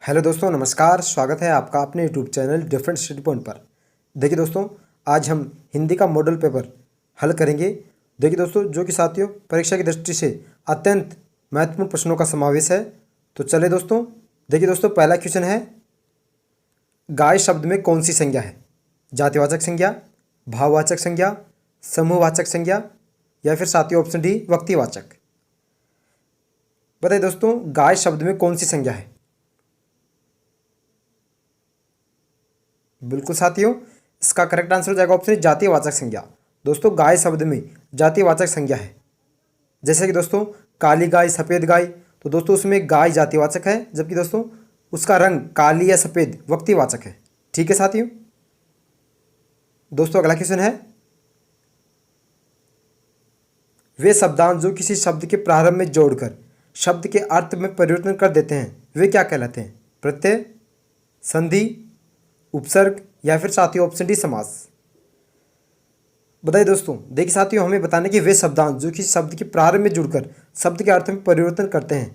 Hello दोस्तों, नमस्कार। स्वागत है आपका अपने YouTube channel different study point पर। देखिए दोस्तों, आज हम हिंदी का मॉडल पेपर हल करेंगे। देखिए दोस्तों, जो कि साथियों परीक्षा की दृष्टि से अत्यंत महत्वपूर्ण प्रश्नों का समावेश है। तो चले दोस्तों, देखिए दोस्तों, पहला क्वेश्चन है, गाय शब्द में कौन सी संज्ञा है? जातिवाचक संज्ञा, भाववाचक संज्ञा, समूहवाचक संज्ञा, या फिर साथियों ऑप्शन डी व्यक्तिवाचक। बताइए दोस्तों, गाय शब्द में कौन सी संज्ञा है? बिल्कुल साथियों, इसका करेक्ट आंसर हो जाएगा ऑप्शन जातिवाचक संज्ञा। दोस्तों, गाय शब्द में जातिवाचक संज्ञा है। जैसे कि दोस्तों काली गाय, सफ़ेद गाय, तो दोस्तों उसमें गाय जातिवाचक है, जबकि दोस्तों उसका रंग काली या सफ़ेद व्यक्तिवाचक है। ठीक है साथियों। दोस्तों अगला क्वेश्चन है, वे शब्दांश जो किसी शब्द के प्रारंभ में जोड़कर शब्द के अर्थ में परिवर्तन कर देते हैं, वे क्या कहलाते हैं? प्रत्यय, संधि, उपसर्ग, या फिर साथियों ऑप्शन डी समास। बताइए दोस्तों, देखिए साथियों, हमें बताने कि वे शब्दांश जो किसी शब्द के प्रारंभ में जुड़कर शब्द के अर्थ में परिवर्तन करते हैं,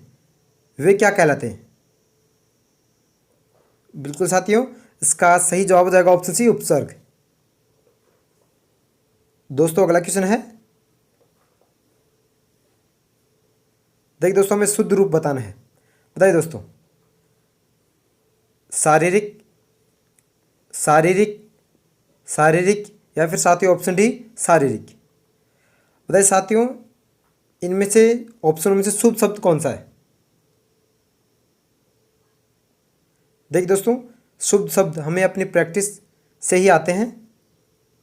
वे क्या कहलाते हैं? बिल्कुल साथियों, इसका सही जवाब हो जाएगा ऑप्शन सी उपसर्ग। दोस्तों अगला क्वेश्चन है, देखिए दोस्तों, हमें शुद्ध रूप बताना है। बताइए दोस्तों, शारीरिक, शारीरिक, शारीरिक, या फिर साथियों ऑप्शन डी शारीरिक। बताइए साथियों, इनमें से ऑप्शनों में से शुभ शब्द कौन सा है? देखिए दोस्तों, शुभ शब्द हमें अपनी प्रैक्टिस से ही आते हैं।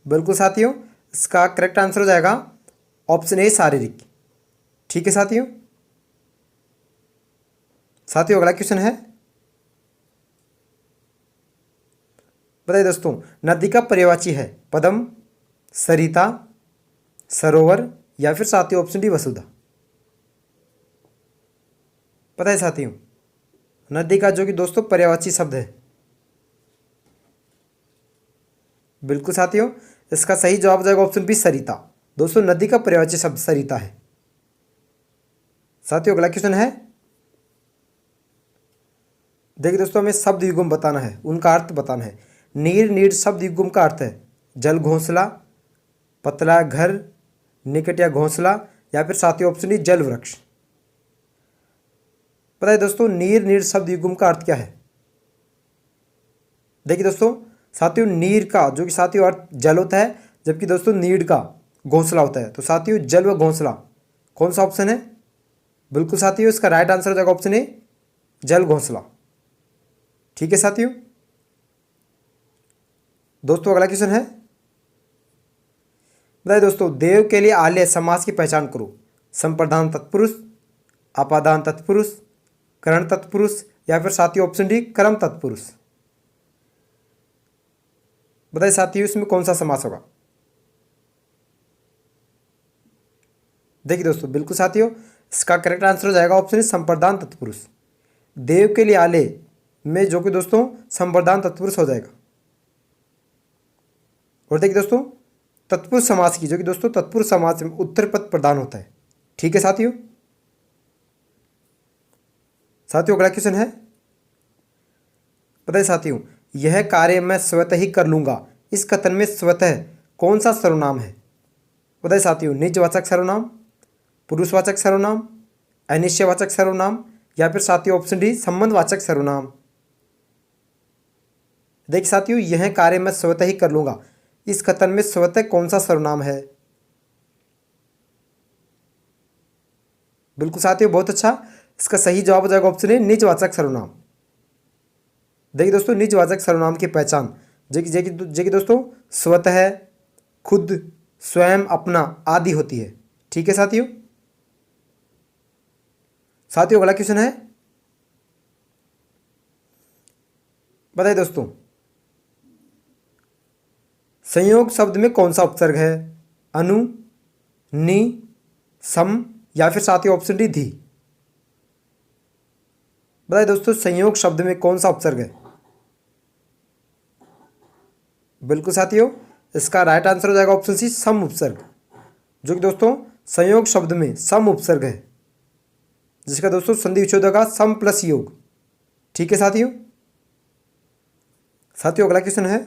बिल्कुल साथियों, इसका करेक्ट आंसर हो जाएगा ऑप्शन ए शारीरिक। ठीक है साथियों। साथियों अगला क्वेश्चन है, बताइए दोस्तों, नदी का पर्यायवाची है पद्म, सरिता, सरोवर, या फिर साथियों ऑप्शन डी वसुधा। पता है साथियों, नदी का जो कि दोस्तों पर्यायवाची शब्द है। बिल्कुल साथियों, इसका सही जवाब हो जाएगा ऑप्शन बी सरिता। दोस्तों नदी का पर्यायवाची शब्द सरिता है। साथियों अगला क्वेश्चन है, देखिए दोस्तों, हमें शब्द युग्म बताना है, उनका अर्थ बताना है। नीर नीड शब्द युग्म का अर्थ है जल घोंसला, पतला घर, निकट या घोंसला, या फिर साथियों ऑप्शन डी जल वृक्ष। पता है दोस्तों, नीर नीड शब्द युग्म का अर्थ क्या है? देखिए दोस्तों, साथियों नीर का जो कि साथियों अर्थ जल होता है, जबकि दोस्तों नीड का घोंसला होता है। तो साथियों जल व घोंसला कौन सा ऑप्शन है? बिल्कुल साथियों, इसका राइट आंसर हो जाएगा ऑप्शन ए जल घोंसला। ठीक है साथियों। दोस्तों अगला क्वेश्चन है, बताइए दोस्तों, देव के लिए आलेय समास की पहचान करो। संप्रदान तत्पुरुष, अपादान तत्पुरुष, करण तत्पुरुष, या फिर साथियों ऑप्शन डी कर्म तत्पुरुष। बताइए साथियों, इसमें कौन सा समास होगा? देखिए दोस्तों, बिल्कुल साथियों, इसका करेक्ट आंसर हो जाएगा ऑप्शन संप्रदान तत्पुरुष। देव के लिए आलेय में जो कि दोस्तों संप्रदान तत्पुरुष हो जाएगा। और देखिए दोस्तों, तत्पुरुष समास की जो कि दोस्तों तत्पुरुष समास में उत्तर पद प्रदान होता है। ठीक है साथियों। साथियों अगला क्वेश्चन है, बताइए साथियों, यह कार्य मैं स्वतः ही कर लूंगा, इस कथन में स्वतः कौन सा सर्वनाम है? बताइए साथियों, निजवाचक सर्वनाम, पुरुषवाचक सर्वनाम, अनिश्चयवाचक सर्वनाम, या फिर साथियों ऑप्शन डी संबंधवाचक सर्वनाम। देखिए साथियों, यह कार्य मैं स्वतः ही कर लूंगा, इस कथन में स्वतः कौन सा सर्वनाम है? बिल्कुल साथियों, बहुत अच्छा। इसका सही जवाब हो जाएगा ऑप्शन ए निजवाचक सर्वनाम। देखिए दोस्तों, निजवाचक सर्वनाम की पहचान जो कि दोस्तों स्वतः, खुद, स्वयं, अपना आदि होती है। ठीक है साथियों। साथियों अगला क्वेश्चन है, बताइए दोस्तों, संयोग शब्द में कौन सा उपसर्ग है? अनु, नि, सम, या फिर साथियों ऑप्शन डी धी। बताइए दोस्तों, संयोग शब्द में कौन सा उपसर्ग है? बिल्कुल साथियों, इसका राइट आंसर हो जाएगा ऑप्शन सी सम उपसर्ग, जो कि दोस्तों संयोग शब्द में सम उपसर्ग है, जिसका दोस्तों संधि विच्छेद होगा सम प्लस योग। ठीक है साथियों। साथियों अगला क्वेश्चन है,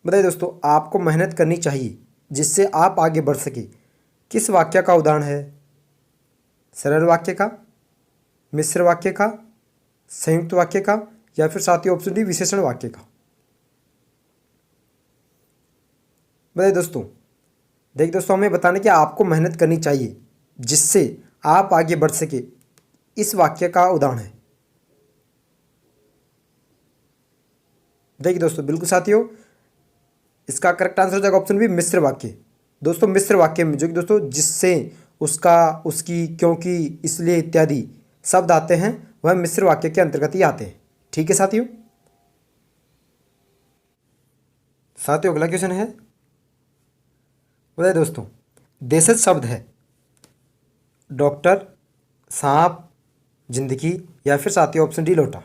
बताइए दोस्तों, आपको मेहनत करनी चाहिए जिससे आप आगे बढ़ सके, किस वाक्य का उदाहरण है? सरल वाक्य का, मिश्र वाक्य का, संयुक्त वाक्य का, या फिर साथियों ऑप्शन डी विशेषण वाक्य का? बताइए दोस्तों। देखिए दोस्तों, हमें बताने कि आपको मेहनत करनी चाहिए जिससे आप आगे बढ़ सके, इस वाक्य का उदाहरण है। देखिए दोस्तों, बिल्कुल साथियों, इसका करेक्ट आंसर हो जाएगा ऑप्शन बी मिश्र वाक्य। दोस्तों मिश्र वाक्य में जो कि दोस्तों जिससे, उसका, उसकी, क्योंकि, इसलिए इत्यादि शब्द आते हैं वह मिश्र वाक्य के अंतर्गत ही आते हैं। ठीक है साथियों। साथियों अगला क्वेश्चन है, बताइए दोस्तों, देशज शब्द है डॉक्टर, सांप, जिंदगी, या फिर साथियों ऑप्शन डी लोटा?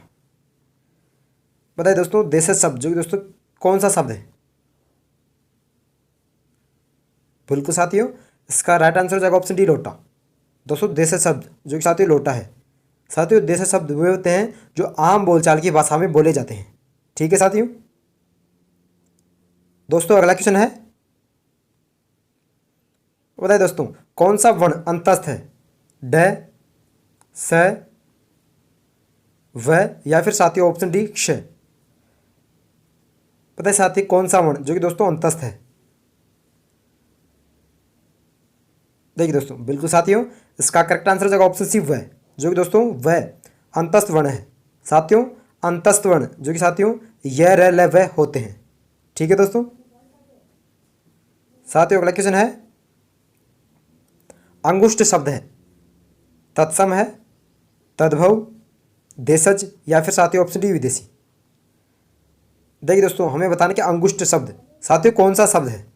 बताइए दोस्तों, देशज शब्द जो कि दोस्तों कौन सा शब्द है? बिल्कुल साथियों, इसका राइट आंसर हो जाएगा ऑप्शन डी लोटा। दोस्तों देशज शब्द जो कि साथियों लोटा है। साथियों देशज शब्द वे होते हैं जो आम बोलचाल की भाषा में बोले जाते हैं। ठीक है साथियों। दोस्तों अगला क्वेश्चन है, बताइए दोस्तों, कौन सा वर्ण अंतस्थ है? ड, स, व, या फिर साथियों ऑप्शन डी क्ष? बताइए साथियों, कौन सा वर्ण जो कि दोस्तों अंतस्थ है? देखिए दोस्तों, बिल्कुल साथियों, इसका करेक्ट आंसर हो जाएगा ऑप्शन सी व, जो कि दोस्तों व अंतस्थ वर्ण है। साथियों अंतस्थ वर्ण जो कि साथियों य, र, ल, व होते हैं। ठीक है दोस्तों। साथियों अगला क्वेश्चन है, अंगुष्ठ शब्द है तत्सम है, तद्भव, देशज, या फिर साथियों ऑप्शन डी विदेशी? देखिए दोस्तों, हमें बताने कि अंगुष्ठ शब्द साथियों कौन सा शब्द है?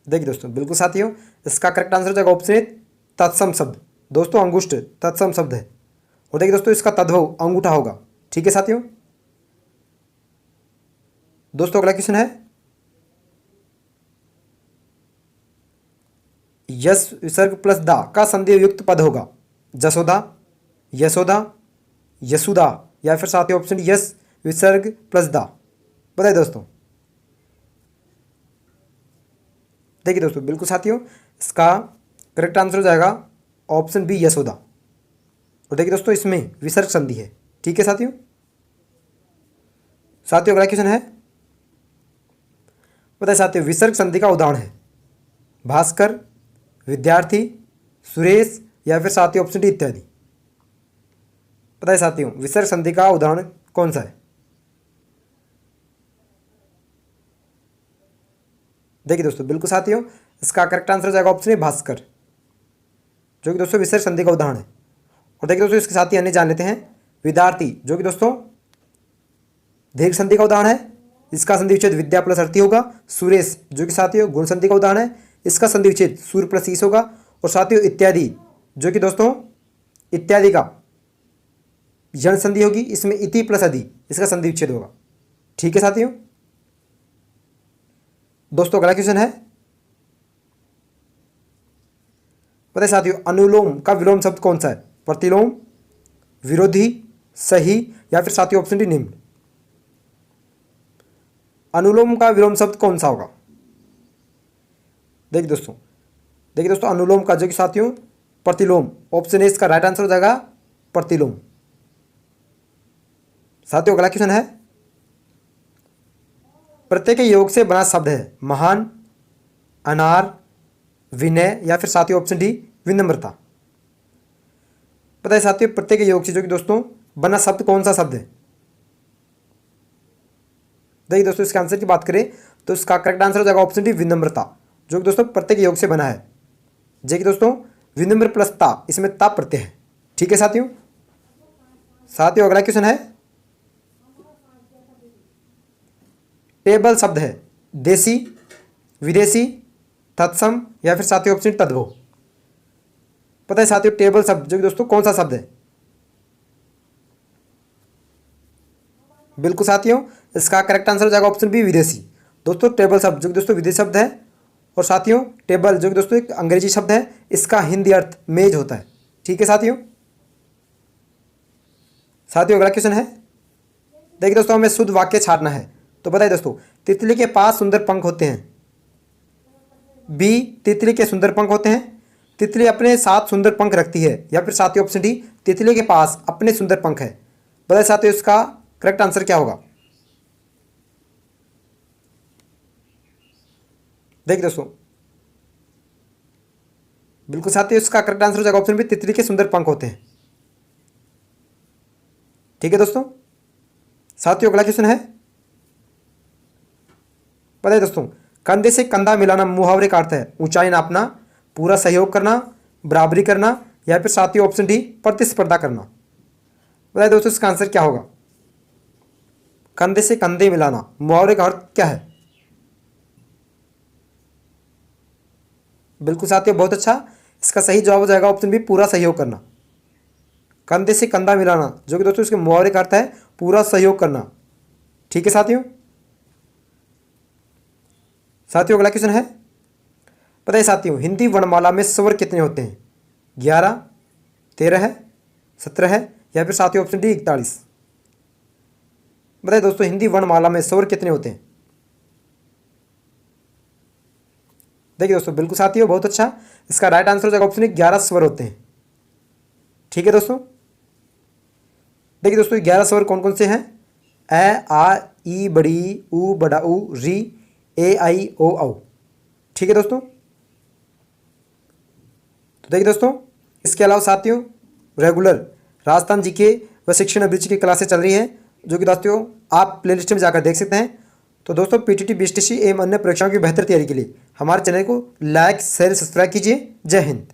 देखिए दोस्तों, बिल्कुल साथियों, इसका करेक्ट आंसर हो जाएगा ऑप्शन ए तत्सम शब्द। दोस्तों अंगुष्ठ तत्सम शब्द है। और देखिए दोस्तों, इसका तद्भव अंगूठा होगा। ठीक है साथियों। दोस्तों अगला क्वेश्चन है, यस विसर्ग प्लस दा का संधि युक्त पद होगा? जसोदा, यशोदा, यशुदा, या फिर साथियों ऑप्शन यस विसर्ग प्लस दा? बताइए दोस्तों। देखिए दोस्तों, बिल्कुल साथियों, इसका करेक्ट आंसर हो जाएगा ऑप्शन बी यशोदा। और देखिए दोस्तों, इसमें विसर्ग संधि है। ठीक है साथियों। साथियों अगला क्वेश्चन है, बताइए साथियों, विसर्ग संधि का उदाहरण है? भास्कर, विद्यार्थी, सुरेश, या फिर साथियों ऑप्शन डी इत्यादि? बताइए साथियों, विसर्ग संधि का उदाहरण कौन सा है? देखिए दोस्तों, बिल्कुल साथियों, इसका करेक्ट आंसर हो जाएगा ऑप्शन ए भास्कर, जो कि दोस्तों विसर्ग संधि का उदाहरण है। और देखिए दोस्तों, इसके साथ ही अन्य जान लेते हैं, विद्यार्थी जो कि दोस्तों दीर्घ संधि का उदाहरण है, इसका संधि विच्छेद विद्या प्लस अर्थी होगा। सुरेश जो कि साथियों गुण संधि का उदाहरण है, इसका संधि विच्छेद सूर्य प्लस ईश होगा। और साथियों इत्यादि जो कि दोस्तों इत्यादि का यण संधि होगी, इसमें इति प्लस अधि, इसका संधि विच्छेद होगा। ठीक है साथियों। दोस्तों अगला क्वेश्चन है, बताइए साथियों, अनुलोम का विलोम शब्द कौन सा है? प्रतिलोम, विरोधी, सही, या फिर साथियों ऑप्शन डी निम्न? अनुलोम का विलोम शब्द कौन सा होगा? देखिए दोस्तों, अनुलोम का जो कि साथियों प्रतिलोम, ऑप्शन ए इसका राइट आंसर हो जाएगा प्रतिलोम। साथियों अगला क्वेश्चन है, प्रत्येक योग से बना शब्द है? महान, अनार, विनय, या फिर साथियों ऑप्शन डी विनम्रता? बताइए साथियों, प्रत्येक योग से जो कि दोस्तों बना शब्द कौन सा शब्द है? देखिए दोस्तों, इसके आंसर की बात करें तो इसका करेक्ट आंसर हो जाएगा ऑप्शन डी विनम्रता, जो कि दोस्तों प्रत्येक योग से बना है। जो कि दोस्तों विनम्र प्लस ता, इसमें ता प्रत्यय है। ठीक है साथियों। साथियों अगला क्वेश्चन है, टेबल शब्द है देसी, विदेशी, तत्सम, या फिर साथियों ऑप्शन तद्भव? पता है साथियों, टेबल शब्द जो कि दोस्तों कौन सा शब्द है? बिल्कुल साथियों, इसका करेक्ट आंसर हो जाएगा ऑप्शन बी विदेशी। दोस्तों टेबल शब्द जो कि दोस्तों विदेशी शब्द है, और साथियों टेबल जो कि दोस्तों एक अंग्रेजी शब्द है, इसका हिंदी अर्थ मेज होता है। ठीक है साथियों। साथियों अगला क्वेश्चन है, देखिए दोस्तों हमें शुद्ध वाक्य छापना है। तो बताइए दोस्तों, तितली के पास सुंदर पंख होते हैं। बी, तितली के सुंदर पंख होते हैं। तितली अपने साथ सुंदर पंख रखती है। या फिर साथियों ऑप्शन डी, तितली के पास अपने सुंदर पंख है। बताइए साथियों इसका करेक्ट आंसर क्या होगा। देखिए दोस्तों, बिल्कुल साथियों इसका करेक्ट आंसर हो जाएगा ऑप्शन बी, तितली के सुंदर पंख होते हैं। ठीक है दोस्तों। साथियों अगला क्वेश्चन है, बताइए दोस्तों, कंधे से कंधा मिलाना मुहावरे का अर्थ है ऊंचाई नापना, पूरा सहयोग करना, बराबरी करना, या फिर साथियों ऑप्शन डी, प्रतिस्पर्धा करना। बताइए दोस्तों इसका आंसर क्या होगा। कंधे से कंधे मिलाना मुहावरे का अर्थ क्या है। बिल्कुल साथियों बहुत अच्छा, इसका सही जवाब हो जाएगा ऑप्शन बी, पूरा सहयोग करना। कंधे से कंधा मिलाना जो कि दोस्तों इसके मुहावरे का अर्थ है पूरा सहयोग करना। ठीक है साथियों। साथियों अगला क्वेश्चन है, बताइए साथियों हिंदी वर्णमाला में स्वर कितने होते हैं। 11, 13 है, 17 है, या फिर साथियों ऑप्शन डी 41। बताइए दोस्तों हिंदी वर्णमाला में स्वर कितने होते हैं। देखिए दोस्तों बिल्कुल साथियों बहुत अच्छा, इसका राइट आंसर हो जाएगा ऑप्शन डी, 11 स्वर होते हैं। ठीक है दोस्तों। देखिए दोस्तों 11 स्वर कौन कौन से हैं। ए, आ, ई बड़ी, ऊ बड़ा ऊ, री, ए, आई, ओ, औ। ठीक है दोस्तों। तो देखिए दोस्तों इसके अलावा साथियों रेगुलर राजस्थान जीके व शिक्षण अभिरुचि की क्लासेस चल रही है, जो कि दोस्तों आप प्लेलिस्ट में जाकर देख सकते हैं। तो दोस्तों पीटीटी, बीटीसी एवं अन्य परीक्षाओं की बेहतर तैयारी के लिए हमारे चैनल को लाइक शेयर सब्सक्राइब कीजिए। जय हिंद।